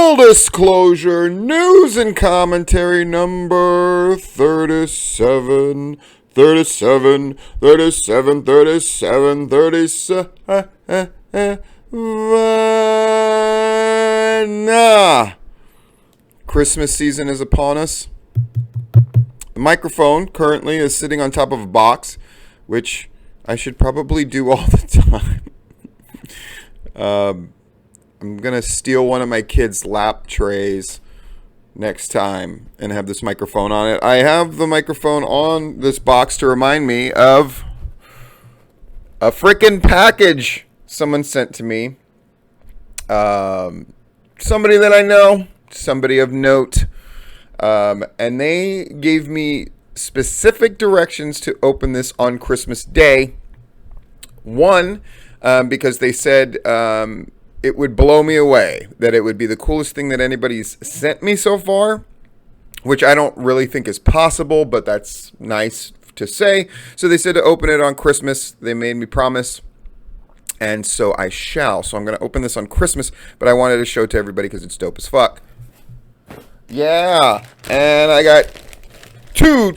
Full disclosure, news and commentary number 37, 37, 37, 37, 37. Christmas season is upon us. The microphone currently is sitting on top of a box, which I should probably do all the time. I'm going to steal one of my kids' lap trays next time and have this microphone on it. I have the microphone on this box to remind me of a freaking package someone sent to me. Somebody that I know, somebody of note. And they gave me specific directions to open this on Christmas Day. One, because they said it would blow me away, that it would be the coolest thing that anybody's sent me so far, which I don't really think is possible, but that's nice to say. So they said to open it on Christmas. They made me promise, and so I shall. So I'm going to open this on Christmas, but I wanted to show it to everybody because it's dope as fuck. Yeah, and I got two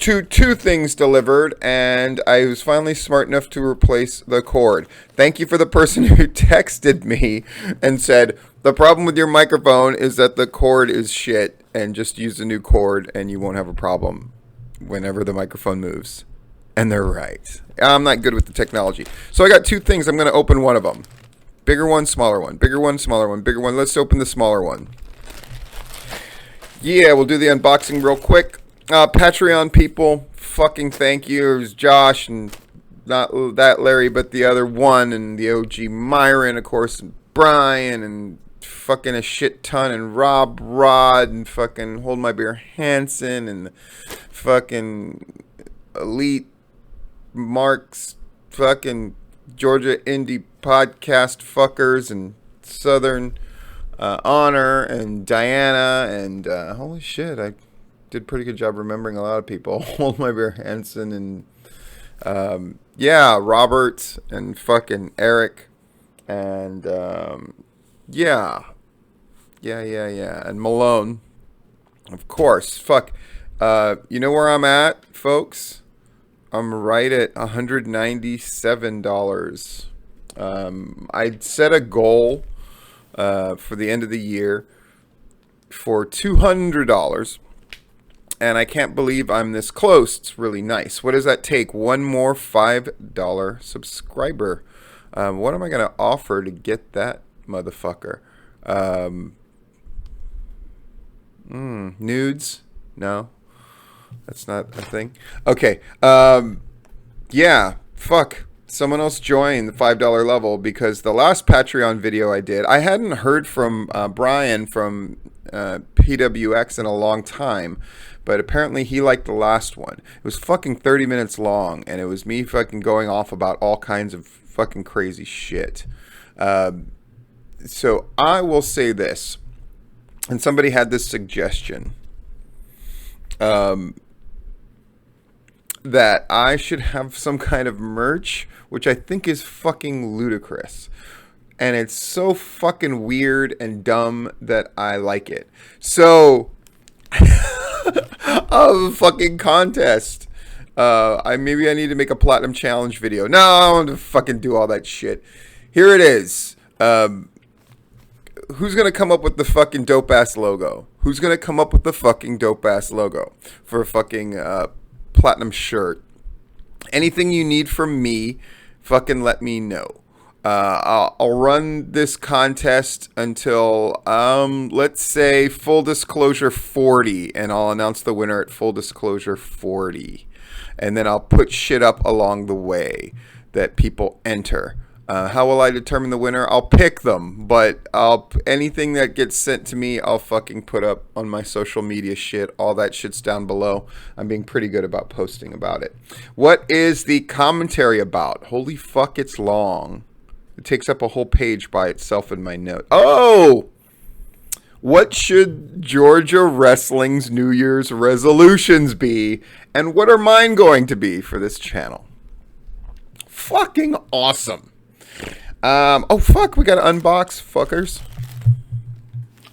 things delivered, and I was finally smart enough to replace the cord. Thank you for the person who texted me and said, the problem with your microphone is that the cord is shit, and just use a new cord and you won't have a problem whenever the microphone moves. And they're right. I'm not good with the technology. So I got two things. I'm going to open one of them. Bigger one, smaller one. Bigger one, smaller one. Bigger one. Let's open the smaller one. Yeah, we'll do the unboxing real quick. Patreon people, fucking thank you. It was Josh, and not that Larry, but the other one, and the OG Myron, of course, and Brian, and fucking a shit ton, and Rob Rod, and fucking Hold My Beer Hansen, and fucking Elite Marks, fucking Georgia Indie Podcast fuckers, and Southern Honor, and Diana, and holy shit, I did a pretty good job remembering a lot of people. Hold My Beer Hansen, and Robert, and fucking Eric, and and Malone, of course. Fuck, you know where I'm at, folks? I'm right at $197. I set a goal for the end of the year for $200. And I can't believe I'm this close. It's really nice. What does that take? One more $5 subscriber. What am I going to offer to get that motherfucker? Nudes? No. That's not a thing. Okay. Fuck. Someone else joined the $5 level, because the last Patreon video I did, I hadn't heard from Brian from PWX in a long time. But apparently he liked the last one. It was fucking 30 minutes long, and it was me fucking going off about all kinds of fucking crazy shit. So I will say this, and somebody had this suggestion, that I should have some kind of merch, which I think is fucking ludicrous. And it's so fucking weird and dumb that I like it. So a fucking contest. Maybe I need to make a platinum challenge video. No, I don't want to fucking do all that shit. Here it is. Who's gonna come up with the fucking dope ass logo? Who's gonna come up with the fucking dope ass logo for a fucking platinum shirt? Anything you need from me, fucking let me know. I'll run this contest until, let's say, full disclosure 40, and I'll announce the winner at full disclosure 40. And then I'll put shit up along the way that people enter. How will I determine the winner? I'll pick them, but anything that gets sent to me, I'll fucking put up on my social media shit. All that shit's down below. I'm being pretty good about posting about it. What is the commentary about? Holy fuck, it's long. It takes up a whole page by itself in my note. Oh! What should Georgia Wrestling's New Year's resolutions be? And what are mine going to be for this channel? Fucking awesome. Oh, fuck. We got to unbox, fuckers.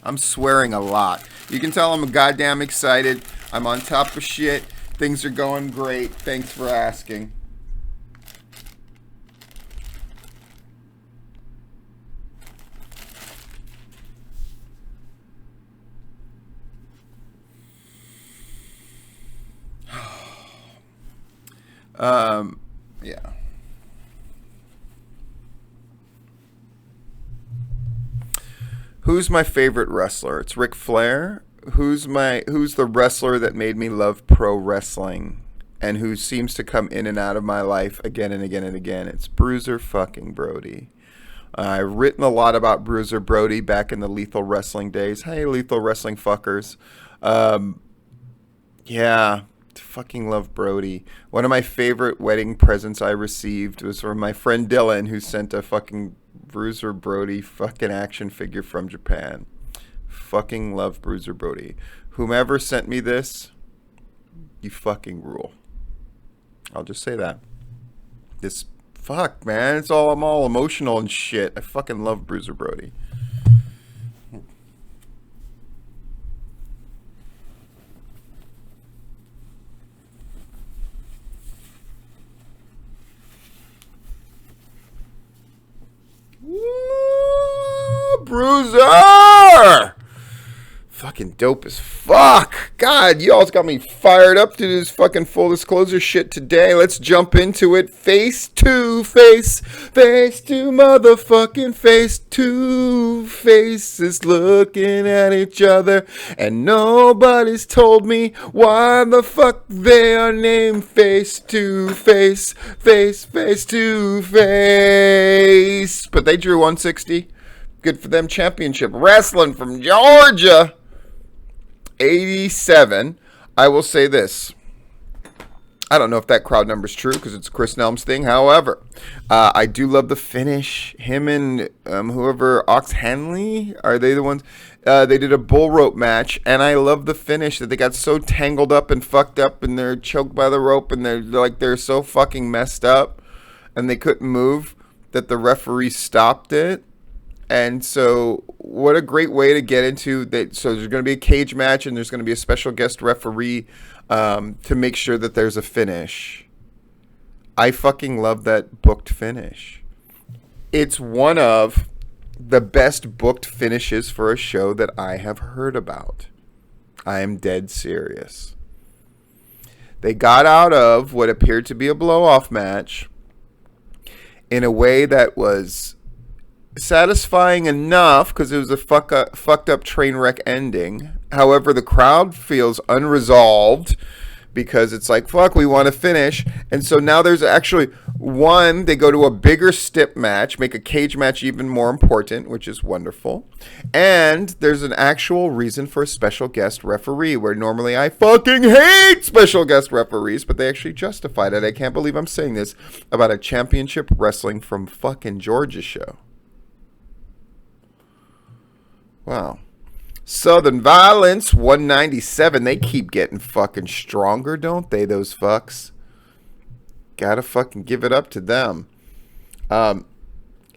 I'm swearing a lot. You can tell I'm goddamn excited. I'm on top of shit. Things are going great. Thanks for asking. Yeah. Who's my favorite wrestler? It's Ric Flair. Who's the wrestler that made me love pro wrestling and who seems to come in and out of my life again and again and again? It's Bruiser fucking Brody. I've written a lot about Bruiser Brody back in the Lethal Wrestling days. Hey, Lethal Wrestling fuckers. Yeah, fucking love Brody. One of my favorite wedding presents I received was from my friend Dylan, who sent a fucking Bruiser Brody fucking action figure from Japan. Fucking love Bruiser Brody. Whomever sent me this, you fucking rule. I'll just say that. This fuck, man. I'm all emotional and shit. I fucking love Bruiser Brody. Woo, Bruiser! Fucking dope as fuck. God, y'all's got me fired up to this fucking full disclosure shit today. Let's jump into it. Face to face. Face to motherfucking face. Two faces looking at each other. And nobody's told me why the fuck they are named face to face. Face to face. But they drew 160. Good for them. Championship wrestling from Georgia. 87. I will say this. I don't know if that crowd number is true because it's Chris Nelm's thing. However, I do love the finish. Him and whoever, Ox Henley, are they the ones? They did a bull rope match, and I love the finish that they got so tangled up and fucked up, and they're choked by the rope, and they're so fucking messed up, and they couldn't move that the referee stopped it. And so what a great way to get into that. So there's going to be a cage match and there's going to be a special guest referee to make sure that there's a finish. I fucking love that booked finish. It's one of the best booked finishes for a show that I have heard about. I am dead serious. They got out of what appeared to be a blow-off match in a way that was satisfying enough because it was a fucked up train wreck ending. However, the crowd feels unresolved because it's like, fuck, we want to finish. And so now there's actually one, they go to a bigger stip match, make a cage match even more important, which is wonderful. And there's an actual reason for a special guest referee, where normally I fucking hate special guest referees, but they actually justified it. I can't believe I'm saying this about a championship wrestling from fucking Georgia show. Wow. Southern Violence, 197. They keep getting fucking stronger, don't they, those fucks? Gotta fucking give it up to them.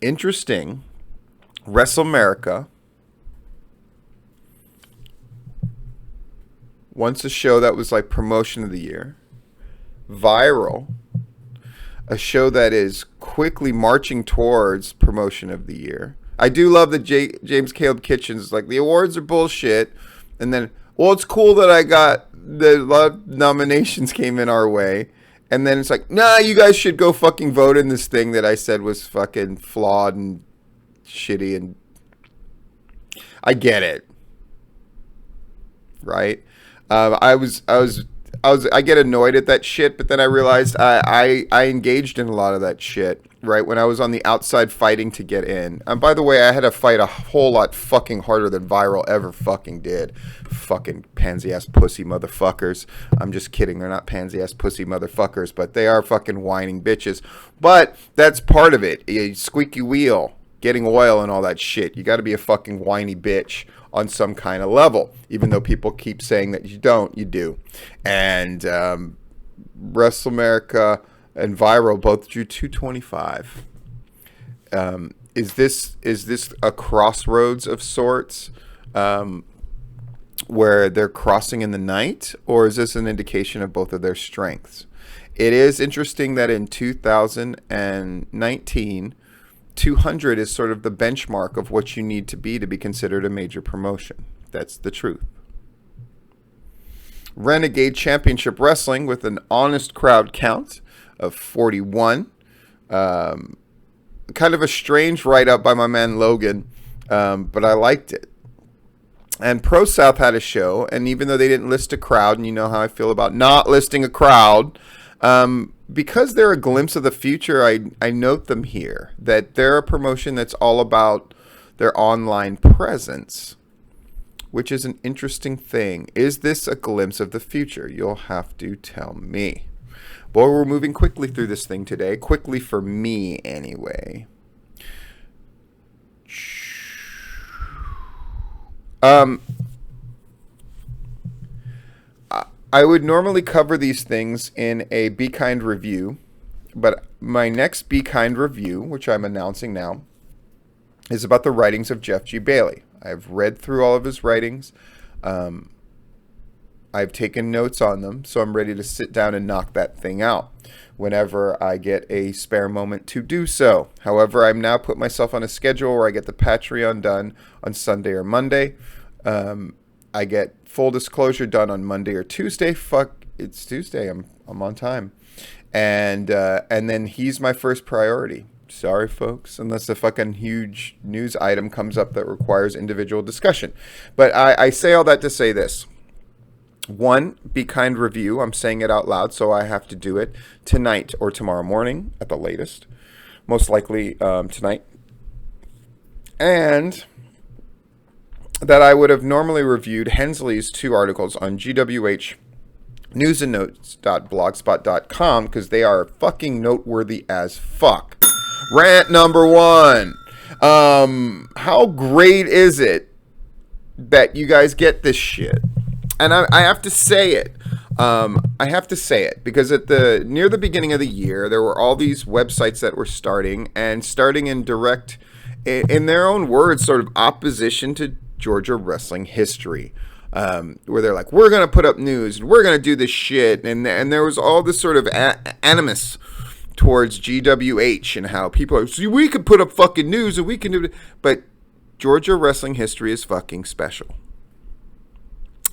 Interesting. WrestleMerica. Once a show that was like promotion of the year. Viral. A show that is quickly marching towards promotion of the year. I do love that James Caleb Kitchens is like, the awards are bullshit. And then, well, it's cool that I got a lot of nominations came in our way. And then it's like, nah, you guys should go fucking vote in this thing that I said was fucking flawed and shitty. And I get it. Right? I get annoyed at that shit, but then I realized I engaged in a lot of that shit, right? When I was on the outside fighting to get in. And by the way, I had to fight a whole lot fucking harder than Viral ever fucking did. Fucking pansy-ass pussy motherfuckers. I'm just kidding. They're not pansy-ass pussy motherfuckers, but they are fucking whining bitches. But that's part of it. A squeaky wheel, getting oil and all that shit. You got to be a fucking whiny bitch on some kind of level, even though people keep saying that you don't, you do. And WrestleMerica and Viral both drew 225. Is this a crossroads of sorts? where they're crossing in the night, or is this an indication of both of their strengths? It is interesting that in 2019, 200 is sort of the benchmark of what you need to be considered a major promotion. That's the truth. Renegade Championship Wrestling with an honest crowd count of 41. Kind of a strange write-up by my man Logan, but I liked it. And Pro South had a show, and even though they didn't list a crowd, and you know how I feel about not listing a crowd, because they're a glimpse of the future, I note them here, that they're a promotion that's all about their online presence, which is an interesting thing. Is this a glimpse of the future? You'll have to tell me. Boy, we're moving quickly through this thing today. Quickly for me, anyway. I would normally cover these things in a Be Kind review, but my next Be Kind review, which I'm announcing now, is about the writings of Jeff G. Bailey. I've read through all of his writings. I've taken notes on them, so I'm ready to sit down and knock that thing out whenever I get a spare moment to do so. However, I've now put myself on a schedule where I get the Patreon done on Sunday or Monday. I get full disclosure done on Monday or Tuesday. Fuck, it's Tuesday. I'm on time. And then he's my first priority. Sorry, folks, unless a fucking huge news item comes up that requires individual discussion. But I say all that to say this. One, Be Kind review. I'm saying it out loud, so I have to do it tonight or tomorrow morning at the latest. Most likely tonight. And that I would have normally reviewed Hensley's 2 articles on GWH newsandnotes.blogspot.com because they are fucking noteworthy as fuck. Rant number 1. How great is it that you guys get this shit? And I have to say it. I have to say it because near the beginning of the year, there were all these websites that were starting in direct, in their own words, sort of opposition to Georgia wrestling history, where they're like, we're going to put up news and we're going to do this shit. And there was all this sort of animus towards GWH and how people are, see, we could put up fucking news and we can do it. But Georgia wrestling history is fucking special.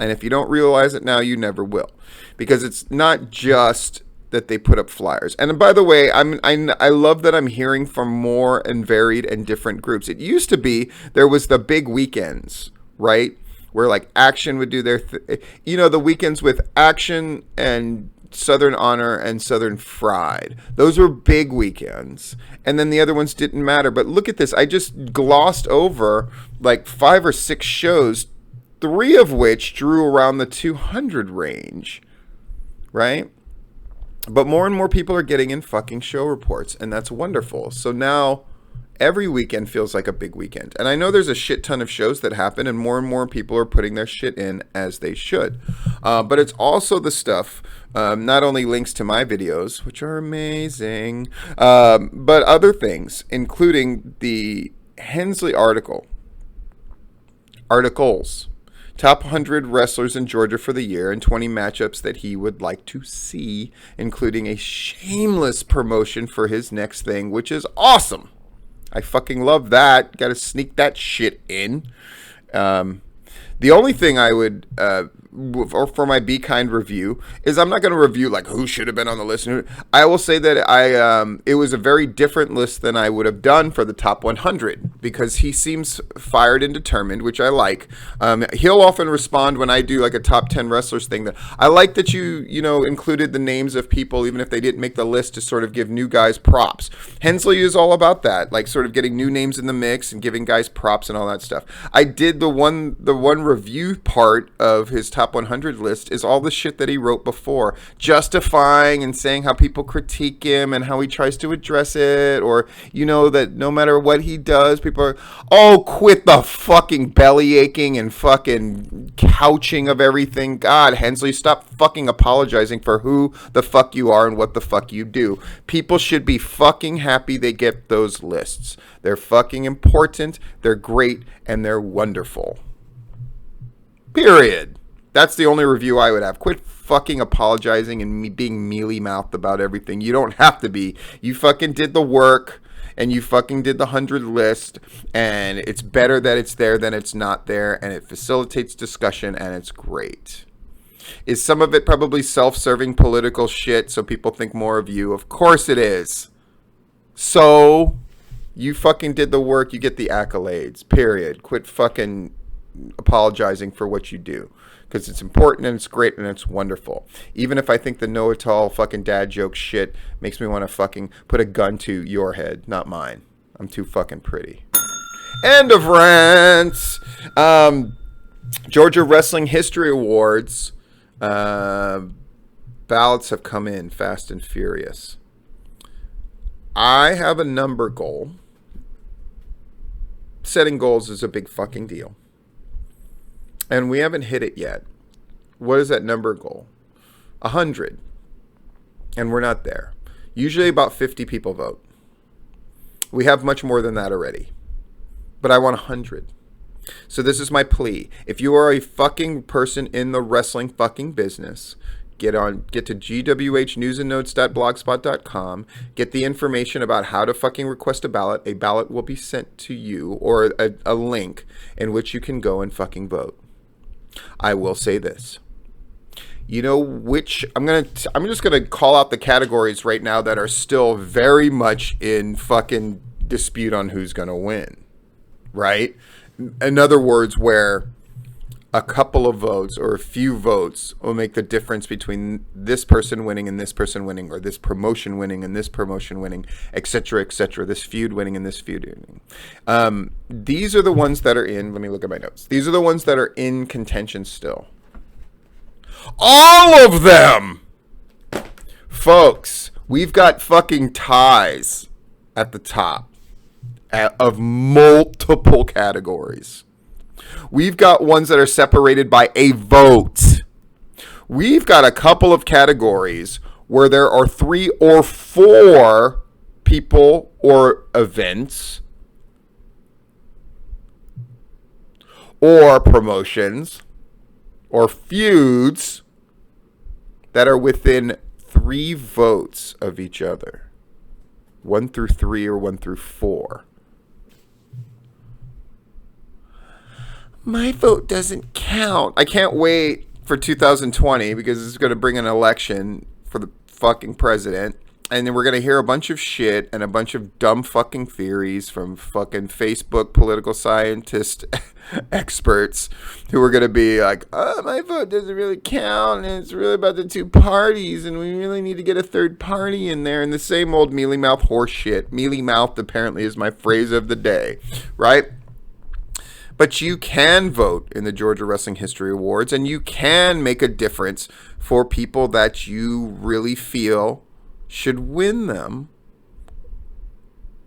And if you don't realize it now, you never will. Because it's not just that they put up flyers. And by the way, I love that I'm hearing from more and varied and different groups. It used to be there was the big weekends, right? Where like Action would do their, the weekends with Action and Southern Honor and Southern Fried. Those were big weekends. And then the other ones didn't matter. But look at this. I just glossed over like 5 or 6 shows, 3 of which drew around the 200 range, right? But more and more people are getting in fucking show reports, and that's wonderful. So now every weekend feels like a big weekend. And I know there's a shit ton of shows that happen, and more people are putting their shit in as they should. But it's also the stuff, not only links to my videos, which are amazing, but other things, including the Hensley articles. Top 100 wrestlers in Georgia for the year and 20 matchups that he would like to see, including a shameless promotion for his next thing, which is awesome. I fucking love that. Got to sneak that shit in. The only thing I would, for my Be Kind review, is I'm not going to review like who should have been on the list. I will say that it was a very different list than I would have done for the top 100 because he seems fired and determined, which I like. He'll often respond when I do like a top 10 wrestlers thing that I like that you included the names of people even if they didn't make the list to sort of give new guys props. Hensley is all about that, like sort of getting new names in the mix and giving guys props and all that stuff. I did the one review part of his top 100 list is all the shit that he wrote before, justifying and saying how people critique him and how he tries to address it, or that no matter what he does, people are, oh, quit the fucking belly aching and fucking couching of everything. God, Hensley, stop fucking apologizing for who the fuck you are and what the fuck you do. People should be fucking happy they get those lists. They're fucking important, they're great, and they're wonderful. Period. That's the only review I would have. Quit fucking apologizing and me being mealy-mouthed about everything. You don't have to be. You fucking did the work, and you fucking did the 100 list, and it's better that it's there than it's not there, and it facilitates discussion, and it's great. Is some of it probably self-serving political shit so people think more of you? Of course it is. So, you fucking did the work, you get the accolades, period. Quit fucking apologizing for what you do. Because it's important and it's great and it's wonderful. Even if I think the know-it-all fucking dad joke shit makes me want to fucking put a gun to your head, not mine. I'm too fucking pretty. End of rants. Georgia Wrestling History Awards. Ballots have come in fast and furious. I have a number goal. Setting goals is a big fucking deal. And we haven't hit it yet. What is that number goal? 100. And we're not there. Usually about 50 people vote. We have much more than that already. But I want 100. So this is my plea. If you are a fucking person in the wrestling fucking business, get to gwhnewsandnotes.blogspot.com. Get the information about how to fucking request a ballot. A ballot will be sent to you, or a link in which you can go and fucking vote. I will say this. You know which I'm just gonna call out the categories right now that are still very much in fucking dispute on who's gonna win. Right? In other words, where a couple of votes or a few votes will make the difference between this person winning and this person winning, or this promotion winning and this promotion winning, etc., etc., this feud winning and this feud winning. These are the ones that are in, let me look at my notes. These are the ones that are in contention still. All of them! Folks, we've got fucking ties at the top of multiple categories. We've got ones that are separated by a vote. We've got a couple of categories where there are 3 or 4 people or events or promotions or feuds that are within 3 votes of each other. 1 through 3 or 1 through 4. My vote doesn't count. I can't wait for 2020 because it's going to bring an election for the fucking president. And then we're going to hear a bunch of shit and a bunch of dumb fucking theories from fucking Facebook political scientist experts who are going to be like, oh, my vote doesn't really count. And it's really about the 2 parties. And we really need to get a third party in there. And the same old mealy-mouthed horse shit. Mealy-mouthed apparently is my phrase of the day. Right? But you can vote in the Georgia Wrestling History Awards, and you can make a difference for people that you really feel should win them,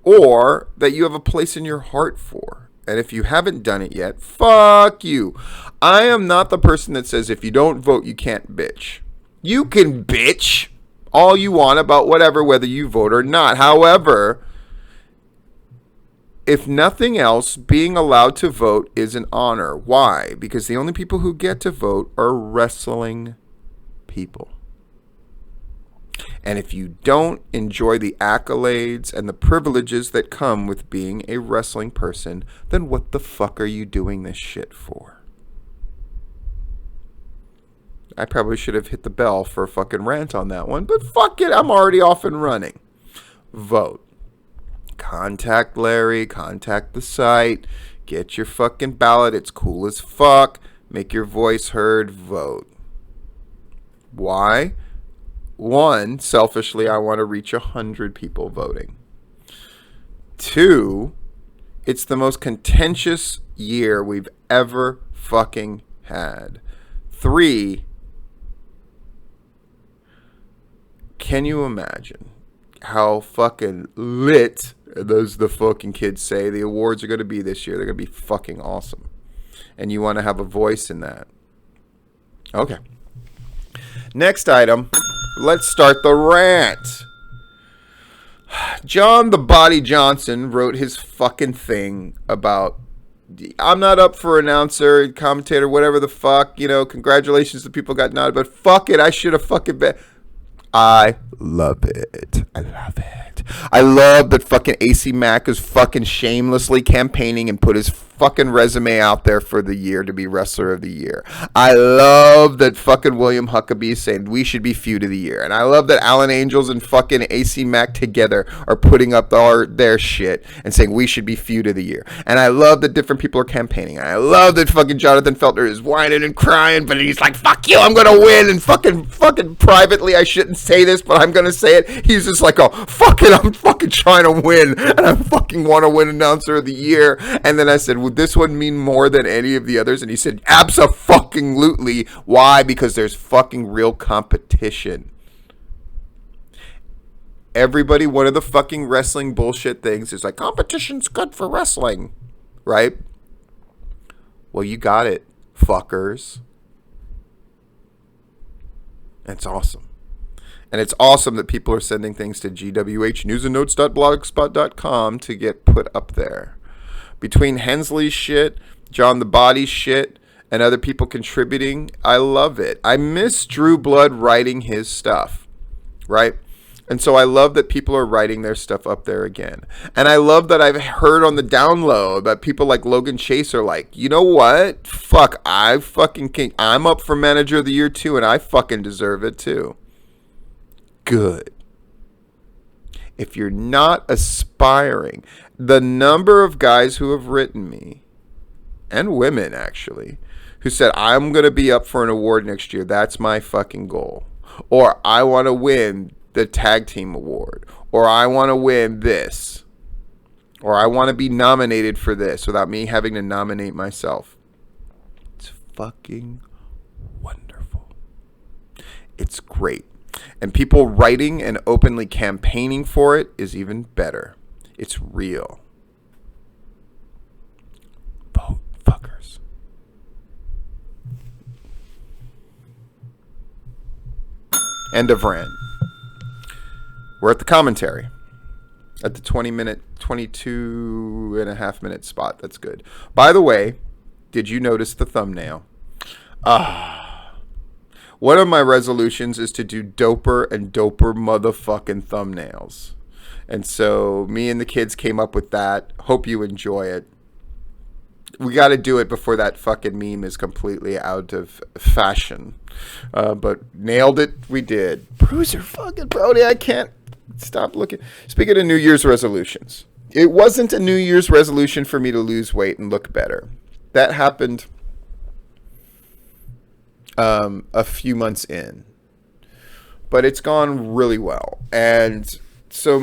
or that you have a place in your heart for. And if you haven't done it yet, fuck you. I am not the person that says if you don't vote, you can't bitch. You can bitch all you want about whatever, whether you vote or not. However, if nothing else, being allowed to vote is an honor. Why? Because the only people who get to vote are wrestling people. And if you don't enjoy the accolades and the privileges that come with being a wrestling person, then what the fuck are you doing this shit for? I probably should have hit the bell for a fucking rant on that one, but fuck it, I'm already off and running. Vote. Contact Larry, contact the site, get your fucking ballot, it's cool as fuck, make your voice heard, vote. Why? 1, selfishly, I want to reach 100 people voting. 2, it's the most contentious year we've ever fucking had. 3, can you imagine how fucking lit, those the fucking kids say, the awards are going to be this year? They're going to be fucking awesome. And you want to have a voice in that. Okay. Next item. Let's start the rant. John the Body Johnson wrote his fucking thing about I'm not up for announcer, commentator, whatever the fuck. Congratulations to people got nodded, but fuck it, I should have fucking been. I love it. I love it. I love that fucking AC Mack is fucking shamelessly campaigning and put his fucking resume out there for the year to be Wrestler of the Year. I love that fucking William Huckabee is saying we should be Feud of the Year. And I love that Alan Angels and fucking AC Mack together are putting up their shit and saying we should be Feud of the Year. And I love that different people are campaigning. And I love that fucking Jonathan Feltner is whining and crying, but he's like, fuck you, I'm gonna win. And fucking privately, I shouldn't say this, but I'm gonna say it. He's just like, oh, fuck it, I'm fucking trying to win. And I fucking want to win Announcer of the Year. And then I said, would this one mean more than any of the others? And he said, abso-fucking-lutely. Why? Because there's fucking real competition. Everybody, one of the fucking wrestling bullshit things is like, competition's good for wrestling. Right? Well, you got it, fuckers. It's awesome. And it's awesome that people are sending things to gwhnewsandnotes.blogspot.com to get put up there. Between Hensley's shit, John the Body shit, and other people contributing, I love it. I miss Drew Blood writing his stuff, right? And so I love that people are writing their stuff up there again. And I love that I've heard on the down low that people like Logan Chase are like, you know what? Fuck, I'm up for Manager of the Year too, and I fucking deserve it too. Good. If you're not aspiring, the number of guys who have written me, and women actually, who said, I'm going to be up for an award next year. That's my fucking goal. Or I want to win the tag team award. Or I want to win this. Or I want to be nominated for this without me having to nominate myself. It's fucking wonderful. It's great. And people writing and openly campaigning for it is even better. It's real. Vote, fuckers. End of rant. We're at the commentary. At the 22.5 minute spot. That's good. By the way, did you notice the thumbnail? One of my resolutions is to do doper and doper motherfucking thumbnails. And so me and the kids came up with that. Hope you enjoy it. We got to do it before that fucking meme is completely out of fashion. But nailed it, we did. Bruiser fucking Brody, I can't stop looking. Speaking of New Year's resolutions, it wasn't a New Year's resolution for me to lose weight and look better. That happened a few months in, but it's gone really well. And so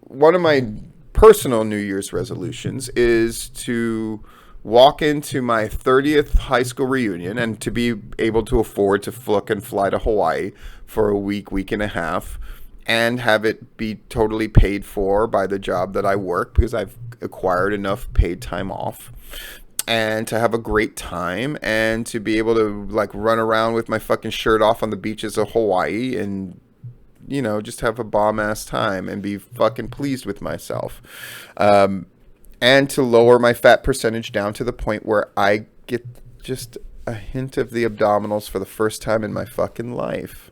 one of my personal New Year's resolutions is to walk into my 30th high school reunion and to be able to afford to fucking fly to Hawaii for a week and a half, and have it be totally paid for by the job that I work, because I've acquired enough paid time off. And to have a great time, and to be able to like run around with my fucking shirt off on the beaches of Hawaii and, just have a bomb ass time and be fucking pleased with myself. And to lower my fat percentage down to the point where I get just a hint of the abdominals for the first time in my fucking life.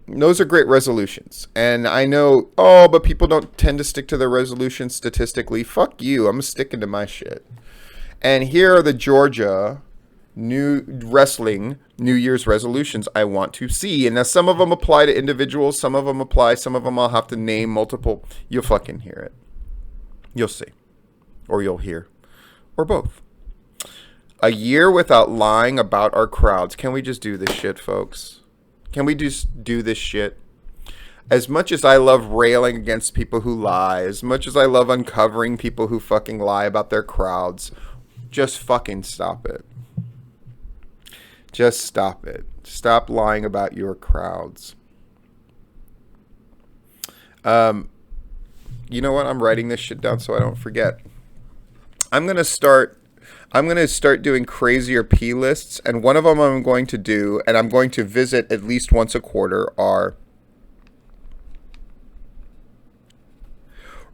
Those are great resolutions. And I know, but people don't tend to stick to their resolutions statistically. Fuck you. I'm sticking to my shit. And here are the Georgia New Year's resolutions I want to see. And now some of them apply to individuals. Some of them I'll have to name multiple. You'll fucking hear it. You'll see. Or you'll hear. Or both. A year without lying about our crowds. Can we just do this shit, folks? Can we just do this shit? As much as I love railing against people who lie, as much as I love uncovering people who fucking lie about their crowds, just fucking stop it. Just stop it. Stop lying about your crowds. You know what? I'm writing this shit down so I don't forget. I'm going to start doing crazier P lists, and one of them I'm going to do, and I'm going to visit at least once a quarter, are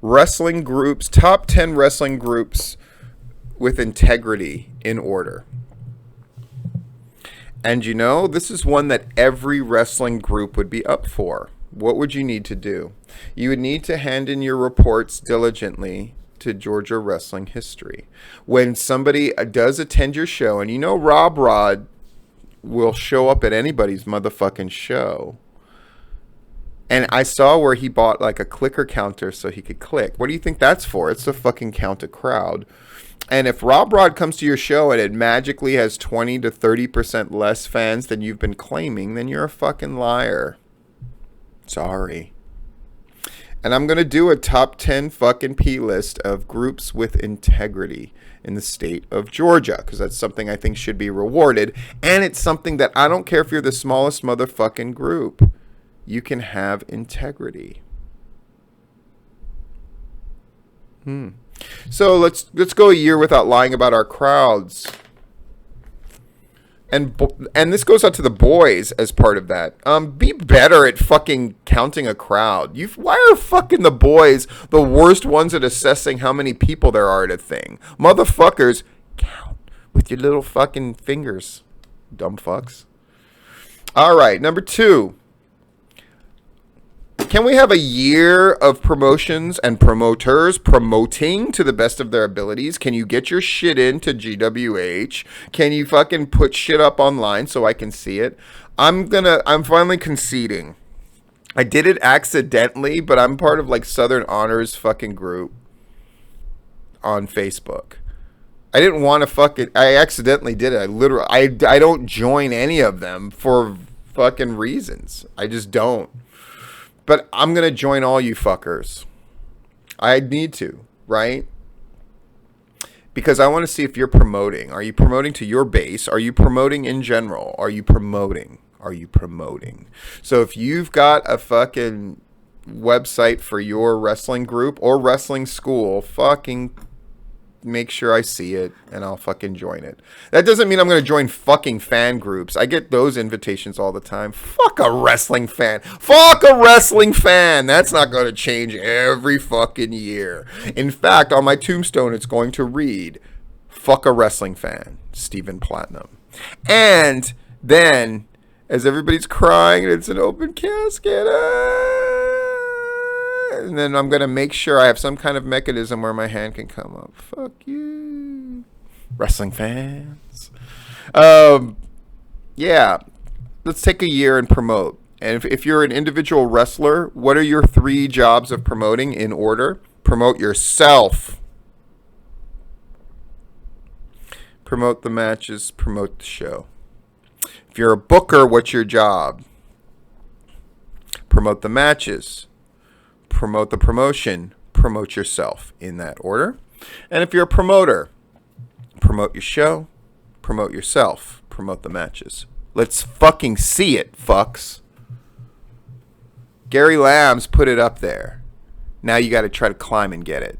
wrestling groups, top 10 wrestling groups with integrity in order. And you know, this is one that every wrestling group would be up for. What would you need to do? You would need to hand in your reports diligently to Georgia Wrestling History. When somebody does attend your show, and you know Rob Rod will show up at anybody's motherfucking show. And I saw where he bought like a clicker counter so he could click. What do you think that's for? It's to fucking count a crowd. And if Rob Rod comes to your show and it magically has 20 to 30% less fans than you've been claiming, then you're a fucking liar. Sorry. And I'm going to do a top 10 fucking P list of groups with integrity in the state of Georgia, because that's something I think should be rewarded. And it's something that I don't care if you're the smallest motherfucking group. You can have integrity. So let's go a year without lying about our crowds. And this goes out to the boys as part of that. Be better at fucking counting a crowd. Why are fucking the boys the worst ones at assessing how many people there are at a thing? Motherfuckers, count with your little fucking fingers. Dumb fucks. All right, number 2. Can we have a year of promotions and promoters promoting to the best of their abilities? Can you get your shit into GWH? Can you fucking put shit up online so I can see it? I'm finally conceding. I did it accidentally, but I'm part of like Southern Honors fucking group on Facebook. I didn't want to I accidentally did it. I don't join any of them for fucking reasons. I just don't. But I'm going to join all you fuckers. I need to, right? Because I want to see if you're promoting. Are you promoting to your base? Are you promoting in general? Are you promoting? So if you've got a fucking website for your wrestling group or wrestling school, fucking make sure I see it and I'll fucking join it. That doesn't mean I'm going to join fucking fan groups. I get those invitations all the time. Fuck a wrestling fan. That's not going to change every fucking year. In fact, on my tombstone, it's going to read, fuck a wrestling fan, Stephen Platinum. And then, as everybody's crying and it's an open casket, and then I'm going to make sure I have some kind of mechanism where my hand can come up. Fuck you, wrestling fans. Yeah, let's take a year and promote. And if you're an individual wrestler, what are your 3 jobs of promoting in order? Promote yourself. Promote the matches. Promote the show. If you're a booker, what's your job? Promote the matches. Promote the promotion, promote yourself in that order. And if you're a promoter, promote your show, promote yourself, promote the matches. Let's fucking see it, fucks. Gary Lambs put it up there. Now you got to try to climb and get it.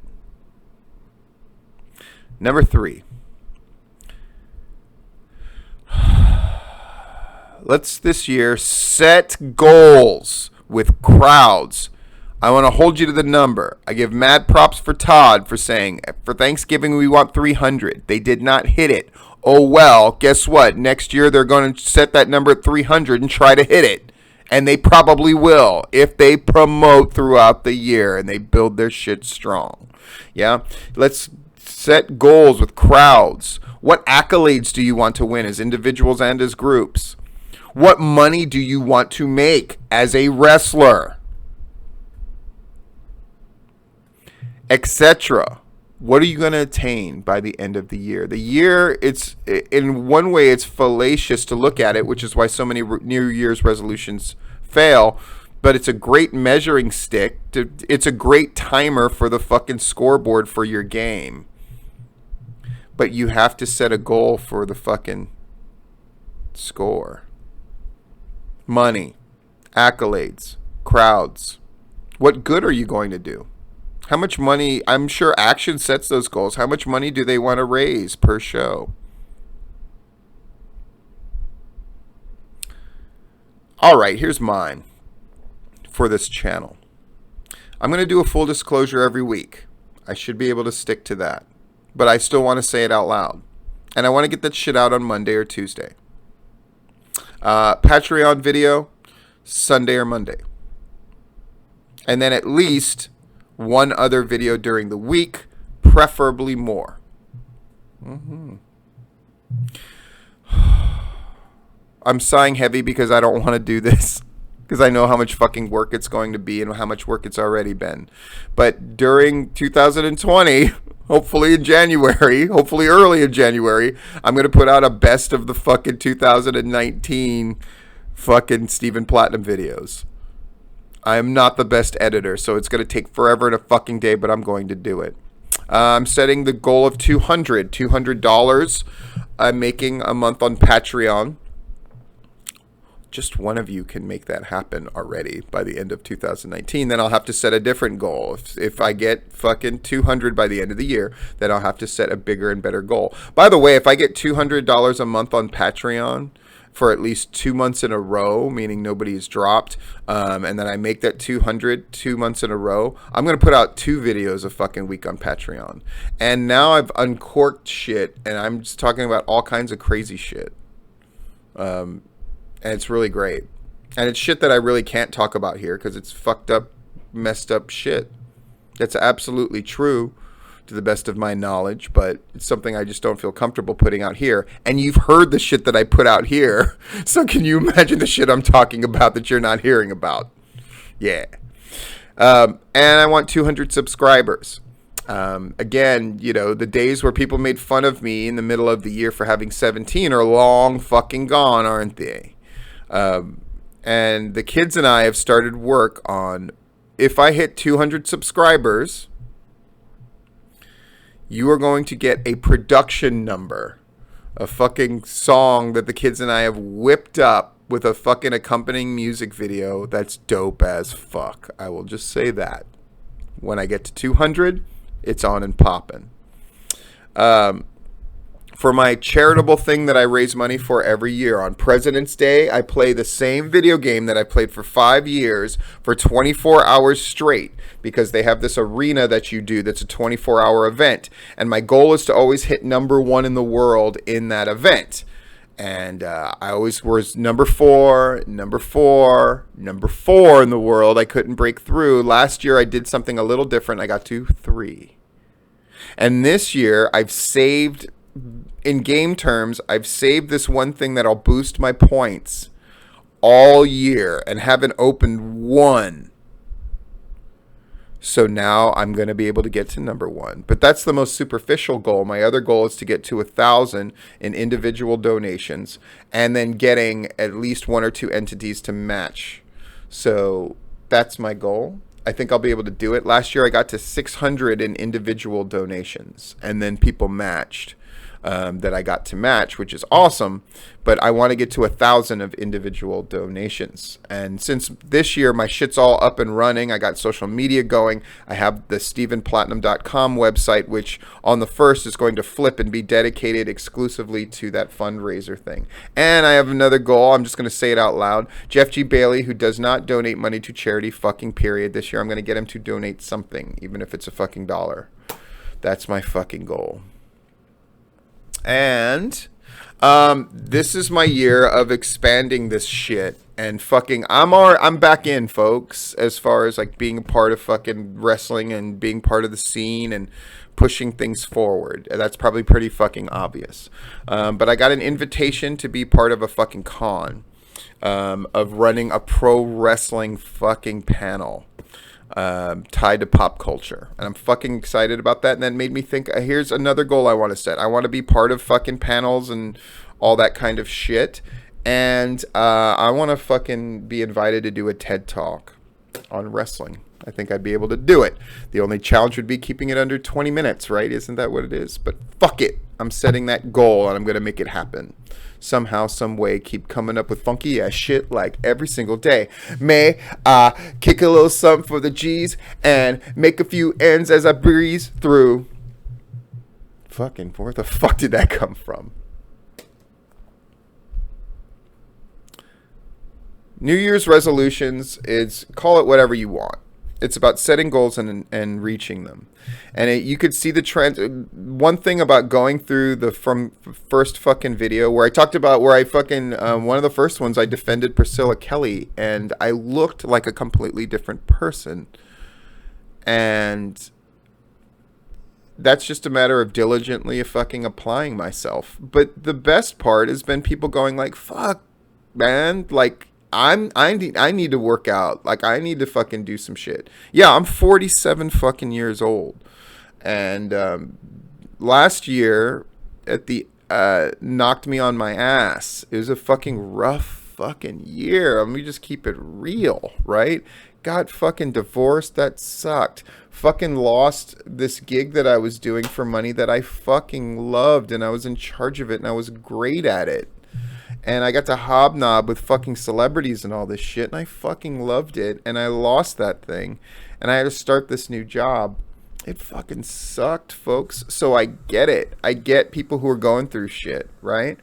Number 3. Let's this year set goals with crowds. I want to hold you to the number. I give mad props for Todd for saying, for Thanksgiving we want 300. They did not hit it. Oh well, guess what? Next year they're going to set that number at 300 and try to hit it. And they probably will if they promote throughout the year and they build their shit strong. Yeah? Let's set goals with crowds. What accolades do you want to win as individuals and as groups? What money do you want to make as a wrestler? Etc. What are you going to attain by the end of the year? The year, it's in one way, it's fallacious to look at it, which is why so many New Year's resolutions fail. But it's a great measuring stick. It's a great timer for the fucking scoreboard for your game. But you have to set a goal for the fucking score. Money, accolades, crowds. What good are you going to do? How much money? I'm sure Action sets those goals. How much money do they want to raise per show? All right, here's mine for this channel. I'm going to do a full disclosure every week. I should be able to stick to that. but I still want to say it out loud. And I want to get that shit out on Monday or Tuesday. Patreon video, Sunday or Monday. And then at least one other video during the week, preferably more. I'm sighing heavy because I don't want to do this. Because I know how much fucking work it's going to be and how much work it's already been. But during 2020, hopefully in January, hopefully early in January, I'm going to put out a best of the fucking 2019 fucking Stephen Platinum videos. I am not the best editor, so it's going to take forever and a fucking day, but I'm going to do it. I'm setting the goal of $200 I'm making a month on Patreon. Just one of you can make that happen already by the end of 2019. Then I'll have to set a different goal. If I get fucking 200 by the end of the year, then I'll have to set a bigger and better goal. By the way, if I get $200 a month on Patreon for at least 2 months in a row, meaning nobody's dropped, and then I make that 200 2 months in a row, I'm going to put out 2 videos a fucking week on Patreon. And now I've uncorked shit, and I'm just talking about all kinds of crazy shit. And it's really great. And it's shit that I really can't talk about here because it's fucked up, messed up shit. That's absolutely true to the best of my knowledge, but it's something I just don't feel comfortable putting out here. And you've heard the shit that I put out here. So can you imagine the shit I'm talking about that you're not hearing about? Yeah. And I want 200 subscribers. Again, you know, the days where people made fun of me in the middle of the year for having 17 are long fucking gone, aren't they? And the kids and I have started work on, if I hit 200 subscribers, you are going to get a production number, a fucking song that the kids and I have whipped up with a fucking accompanying music video that's dope as fuck. I will just say that. When I get to 200, it's on and popping. For my charitable thing that I raise money for every year, on President's Day, I play the same video game that I played for 5 years for 24 hours straight, because they have this arena that you do that's a 24-hour event. And my goal is to always hit number 1 in the world in that event. And I always was number 4 in the world. I couldn't break through. Last year I did something a little different. I got to 3. And this year I've saved... In game terms, I've saved this one thing that'll boost my points all year and haven't opened one. So now I'm going to be able to get to number 1. But that's the most superficial goal. My other goal is to get to 1,000 in individual donations and then getting at least 1 or 2 entities to match. So that's my goal. I think I'll be able to do it. Last year I got to 600 in individual donations and then people matched. That I got to match, which is awesome, but I want to get to 1,000 of individual donations. And since this year my shit's all up and running, I got social media going, I have the StephenPlatinum.com website, which on the 1st is going to flip and be dedicated exclusively to that fundraiser thing. And I have another goal, I'm just going to say it out loud. Jeff G. Bailey, who does not donate money to charity fucking period, this year I'm going to get him to donate something, even if it's a fucking $1. That's my fucking goal. And this is my year of expanding this shit and fucking I'm back in, folks, as far as like being a part of fucking wrestling and being part of the scene and pushing things forward. That's probably pretty fucking obvious. But I got an invitation to be part of a fucking con of running a pro wrestling fucking panel. Tied to pop culture, and I'm fucking excited about that. And that made me think, here's another goal I want to set. I want to be part of fucking panels and all that kind of shit, and I want to fucking be invited to do a TED Talk on wrestling. I think I'd be able to do it. The only challenge would be keeping it under 20 minutes, right? Isn't that what it is? But fuck it, I'm setting that goal and I'm gonna make it happen. Somehow, some way, keep coming up with funky ass shit like every single day. May I kick a little something for the G's and make a few ends as I breeze through. Fucking, where the fuck did that come from? New Year's resolutions, call it whatever you want. It's about setting goals and reaching them. And you could see the trend. One thing about going through the from first fucking video where I talked about where I fucking one of the first ones I defended Priscilla Kelly, and I looked like a completely different person. And that's just a matter of diligently fucking applying myself. But the best part has been people going like, "Fuck, man!" Like I need to work out. Like I need to fucking do some shit. Yeah, I'm 47 fucking years old, and last year at the knocked me on my ass. It was a fucking rough fucking year. Let me just keep it real, right? Got fucking divorced. That sucked. Fucking lost this gig that I was doing for money that I fucking loved, and I was in charge of it, and I was great at it. And I got to hobnob with fucking celebrities and all this shit, and I fucking loved it, and I lost that thing, and I had to start this new job. It fucking sucked, folks. So I get it. I get people who are going through shit, right?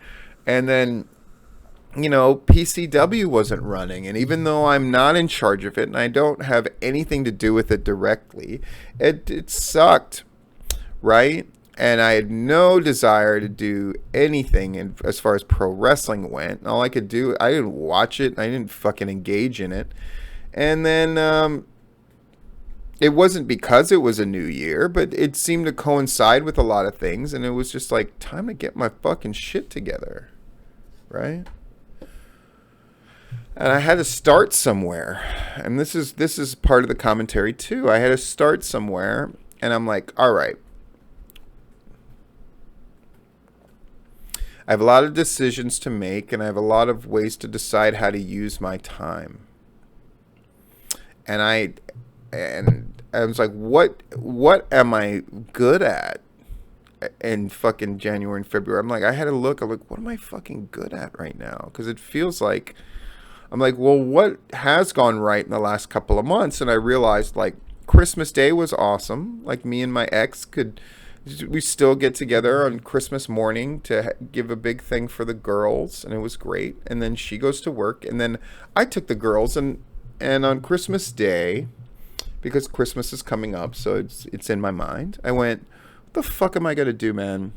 And then, PCW wasn't running, and even though I'm not in charge of it, and I don't have anything to do with it directly, it sucked, right? And I had no desire to do anything as far as pro wrestling went. All I could do, I didn't watch it. I didn't fucking engage in it. And then it wasn't because it was a new year, but it seemed to coincide with a lot of things. And it was just like, time to get my fucking shit together. Right? And I had to start somewhere. And this is part of the commentary too. I had to start somewhere. And I'm like, all right. I have a lot of decisions to make, and I have a lot of ways to decide how to use my time. And I was like, what am I good at in fucking January and February? I'm like, I had to look. I'm like, what am I fucking good at right now? Because it feels like, I'm like, well, what has gone right in the last couple of months? And I realized, like, Christmas Day was awesome. Like, me and my ex we still get together on Christmas morning to give a big thing for the girls, and it was great. And then she goes to work, and then I took the girls, and on Christmas Day, because Christmas is coming up, so it's in my mind, I went, what the fuck am I gonna do, man?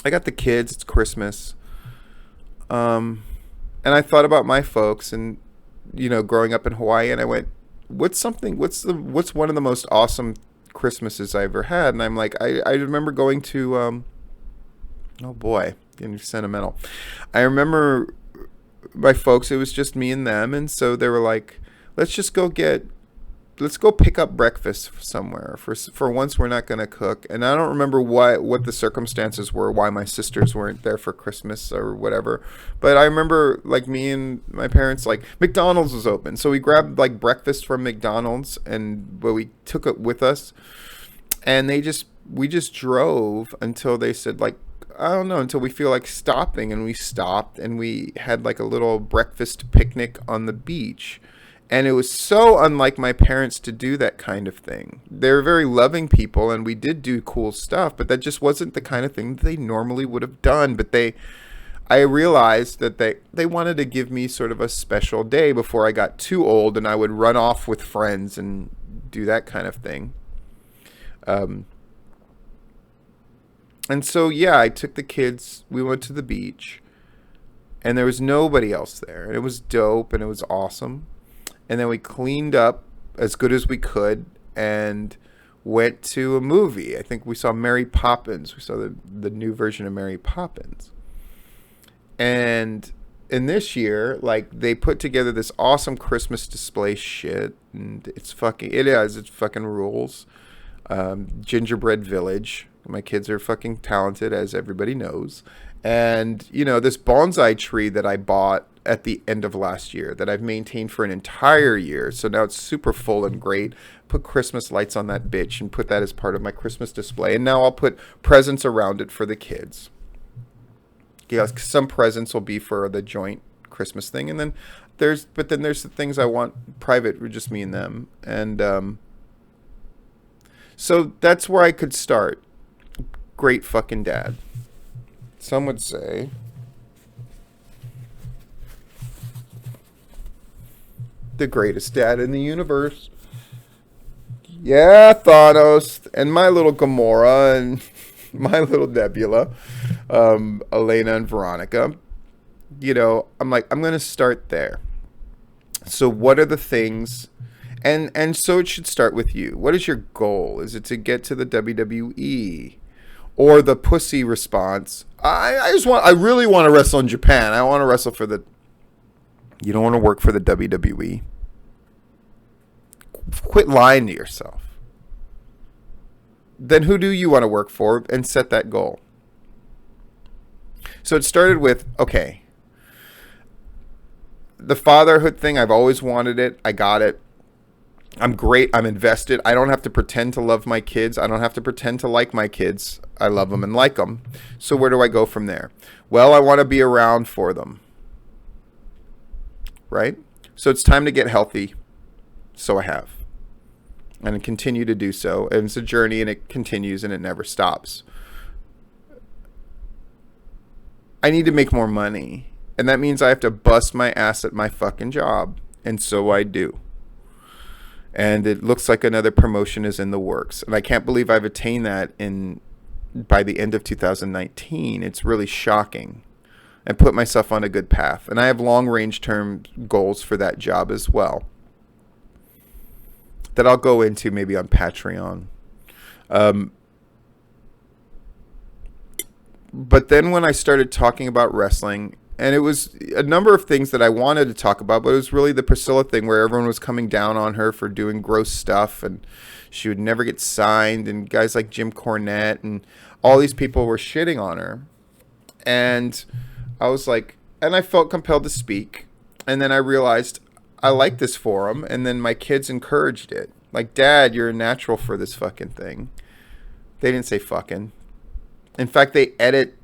I got the kids, it's Christmas, and I thought about my folks, and growing up in Hawaii, and I went, what's one of the most awesome Christmases I ever had? And I'm like, I remember going to oh boy, getting sentimental. I remember my folks, it was just me and them, and so they were like, let's go pick up breakfast somewhere. For once, we're not going to cook. And I don't remember what the circumstances were, why my sisters weren't there for Christmas or whatever. But I remember, like, me and my parents, like, McDonald's was open. So we grabbed, like, breakfast from McDonald's, but we took it with us. And we just drove until they said, like, I don't know, until we feel like stopping. And we stopped, and we had, like, a little breakfast picnic on the beach. And it was so unlike my parents to do that kind of thing. They're very loving people, and we did do cool stuff, but that just wasn't the kind of thing that they normally would have done. But I realized that they wanted to give me sort of a special day before I got too old and I would run off with friends and do that kind of thing. And so, yeah, I took the kids, we went to the beach, and there was nobody else there. And it was dope, and it was awesome. And then we cleaned up as good as we could and went to a movie. I think we saw Mary Poppins. We saw the new version of Mary Poppins. And in this year, like, they put together this awesome Christmas display shit. And it fucking rules. Gingerbread Village. My kids are fucking talented, as everybody knows. And, this bonsai tree that I bought at the end of last year that I've maintained for an entire year. So now it's super full and great. Put Christmas lights on that bitch and put that as part of my Christmas display. And now I'll put presents around it for the kids. Yeah, some presents will be for the joint Christmas thing. And then there's the things I want private with just me and them. And so that's where I could start. Great fucking dad. Some would say. The greatest dad in the universe. Yeah, Thanos and my little Gamora and my little Nebula, Elena and Veronica. I'm like, I'm gonna start there. So what are the things, and so it should start with you. What is your goal? Is it to get to the WWE or the pussy response? I really want to wrestle in Japan. I want to wrestle for the. You don't want to work for the WWE. Quit lying to yourself. Then who do you want to work for, and set that goal? So it started with, okay, the fatherhood thing, I've always wanted it. I got it. I'm great. I'm invested. I don't have to pretend to love my kids. I don't have to pretend to like my kids. I love them and like them. So where do I go from there? Well, I want to be around for them. Right? So it's time to get healthy. So I have. And I continue to do so. And it's a journey, and it continues, and it never stops. I need to make more money. And that means I have to bust my ass at my fucking job. And so I do. And it looks like another promotion is in the works. And I can't believe I've attained that by the end of 2019. It's really shocking. And put myself on a good path. And I have long-range term goals for that job as well, that I'll go into maybe on Patreon. But then when I started talking about wrestling, and it was a number of things that I wanted to talk about, but it was really the Priscilla thing where everyone was coming down on her for doing gross stuff, and she would never get signed, and guys like Jim Cornette and all these people were shitting on her. And I was like, and I felt compelled to speak. And then I realized I like this forum, and then my kids encouraged it. Like, Dad, you're a natural for this fucking thing. They didn't say fucking. In fact, they edit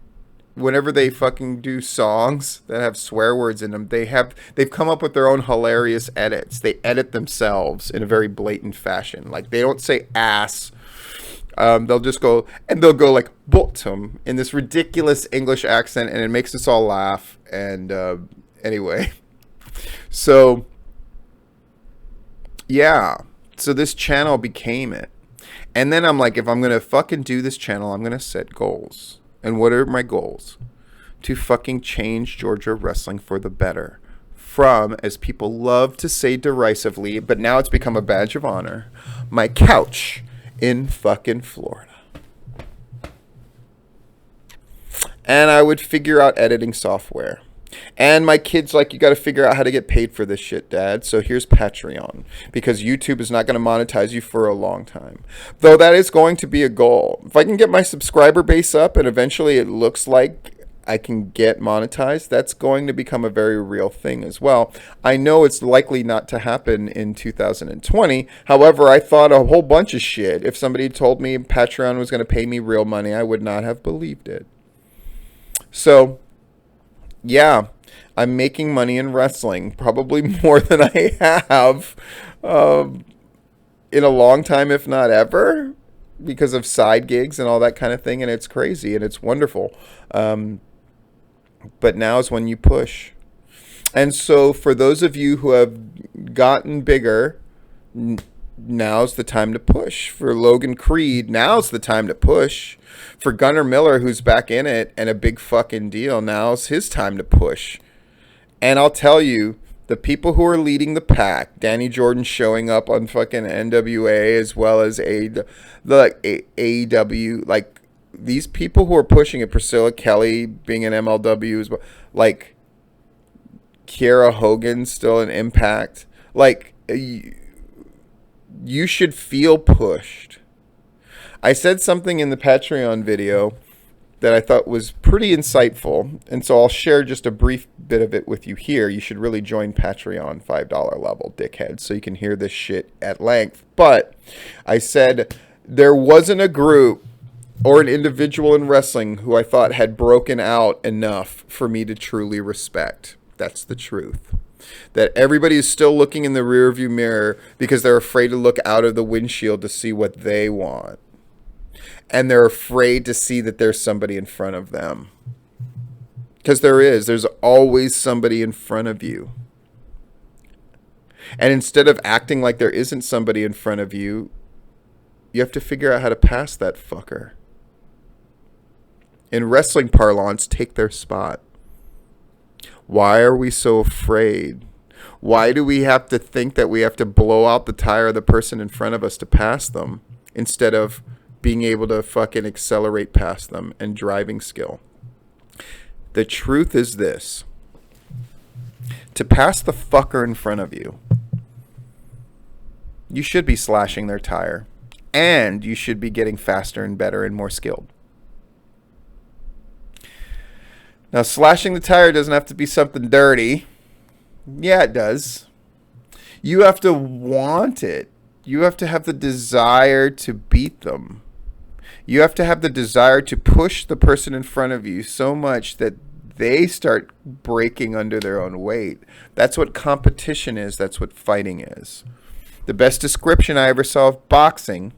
whenever they fucking do songs that have swear words in them. They've come up with their own hilarious edits. They edit themselves in a very blatant fashion. Like, they don't say ass. They'll just go, and they'll go like bottom in this ridiculous English accent, and it makes us all laugh. And anyway, so yeah, so this channel became it. And then I'm like, if I'm gonna fucking do this channel, I'm gonna set goals. And what are my goals? To fucking change Georgia wrestling for the better. From, as people love to say derisively, but now it's become a badge of honor, my couch in fucking Florida. And I would figure out editing software. And my kids like, you got to figure out how to get paid for this shit, Dad. So here's Patreon, because YouTube is not going to monetize you for a long time. Though that is going to be a goal. If I can get my subscriber base up and eventually it looks like I can get monetized, that's going to become a very real thing as well. I know it's likely not to happen in 2020. However, I thought a whole bunch of shit. If somebody told me Patreon was going to pay me real money, I would not have believed it. So, yeah, I'm making money in wrestling, probably more than I have in a long time, if not ever, because of side gigs and all that kind of thing. And it's crazy and it's wonderful. But now is when you push. And so for those of you who have gotten bigger, now's the time to push. For Logan Creed, now's the time to push. For Gunnar Miller, who's back in it and a big fucking deal, now's his time to push. And I'll tell you, the people who are leading the pack, Danny Jordan showing up on fucking NWA as well as AEW, like, these people who are pushing it, Priscilla Kelly being an MLW as well, like Kiera Hogan still an Impact, like you should feel pushed. I said something in the Patreon video that I thought was pretty insightful, and so I'll share just a brief bit of it with you here. You should really join Patreon $5 level, dickheads, so you can hear this shit at length. But I said there wasn't a group or an individual in wrestling who I thought had broken out enough for me to truly respect. That's the truth. That everybody is still looking in the rearview mirror because they're afraid to look out of the windshield to see what they want. And they're afraid to see that there's somebody in front of them. Because there's always somebody in front of you. And instead of acting like there isn't somebody in front of you, You have to figure out how to pass that fucker. In wrestling parlance, take their spot. Why are we so afraid? Why do we have to think that we have to blow out the tire of the person in front of us to pass them instead of being able to fucking accelerate past them and driving skill? The truth is this. To pass the fucker in front of you, you should be slashing their tire. And you should be getting faster and better and more skilled. Now, slashing the tire doesn't have to be something dirty. Yeah, it does. You have to want it. You have to have the desire to beat them. You have to have the desire to push the person in front of you so much that they start breaking under their own weight. That's what competition is. That's what fighting is. The best description I ever saw of boxing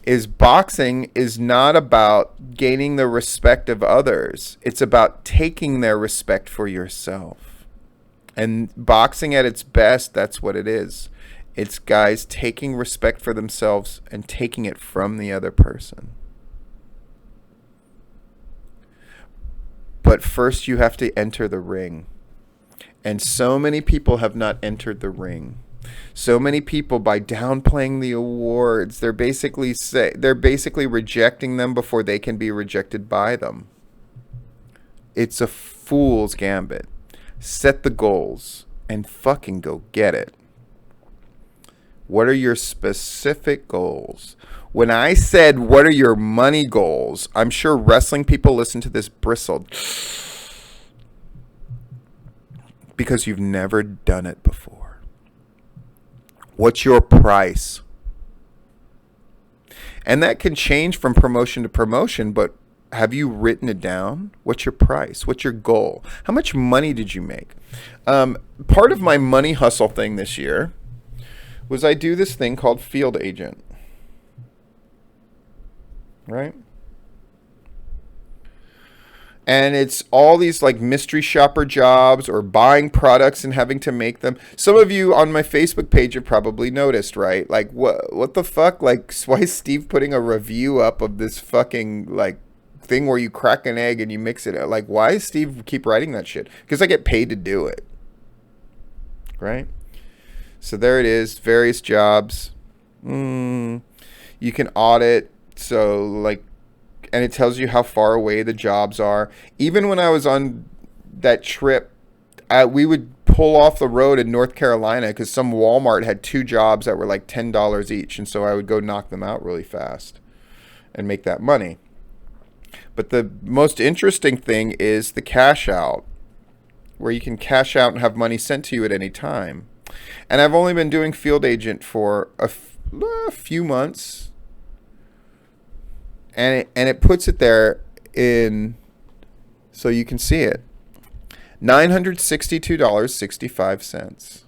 is not about gaining the respect of others. It's about taking their respect for yourself. And boxing at its best, that's what it is. It's guys taking respect for themselves and taking it from the other person. But first you have to enter the ring. And so many people have not entered the ring. So many people, by downplaying the awards, they're basically rejecting them before they can be rejected by them. It's a fool's gambit. Set the goals and fucking go get it. What are your specific goals? When I said, what are your money goals? I'm sure wrestling people listen to this bristled. Because you've never done it before. What's your price? And that can change from promotion to promotion, but have you written it down? What's your price? What's your goal? How much money did you make? Part of my money hustle thing this year was I do this thing called field agent. Right? And it's all these like mystery shopper jobs or buying products and having to make them. Some of you on my Facebook page have probably noticed, right? Like, what the fuck? Like, why is Steve putting a review up of this fucking like thing where you crack an egg and you mix it? Like, why does Steve keep writing that shit? Because I get paid to do it. Right? So there it is. Various jobs. You can audit. So like, and it tells you how far away the jobs are. Even when I was on that trip, we would pull off the road in North Carolina because some Walmart had 2 jobs that were like $10 each. And so I would go knock them out really fast and make that money. But the most interesting thing is the cash out, where you can cash out and have money sent to you at any time. And I've only been doing field agent for a few months. And it puts it there in, so you can see it, $962.65.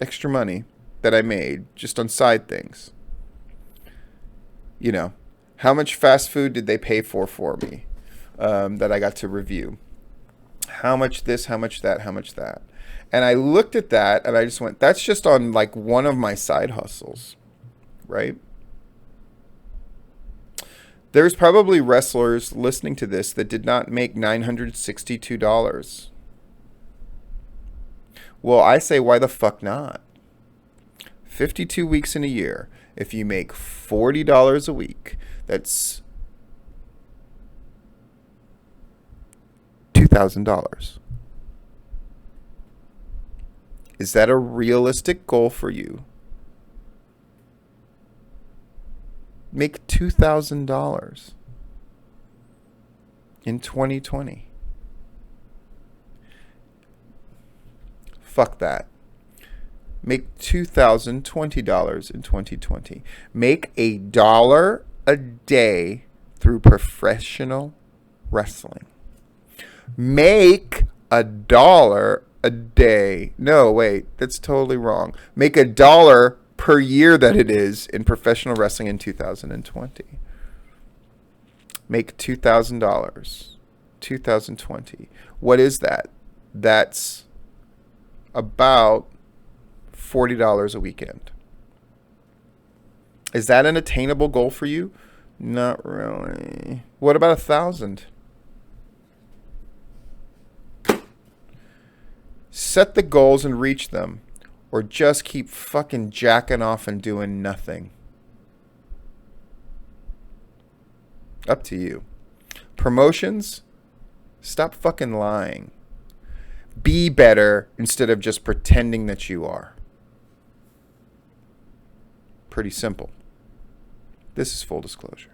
Extra money that I made just on side things. You know, how much fast food did they pay for me that I got to review? How much this, how much that, how much that? And I looked at that and I just went, that's just on like one of my side hustles. Right? There's probably wrestlers listening to this that did not make $962. Well, I say, why the fuck not? 52 weeks in a year. If you make $40 a week, that's $2,000. Is that a realistic goal for you? Make $2,000 in 2020. Fuck that. Make $2,020 in 2020. Make $1 a day through professional wrestling. Make $1 a day. No, wait, that's totally wrong. Make $1 per year that it is in professional wrestling in 2020. Make $2,000. 2020. What is that? That's about $40 a weekend. Is that an attainable goal for you? Not really. What about 1,000? Set the goals and reach them, or just keep fucking jacking off and doing nothing. Up to you. Promotions? Stop fucking lying. Be better instead of just pretending that you are. Pretty simple. This is full disclosure.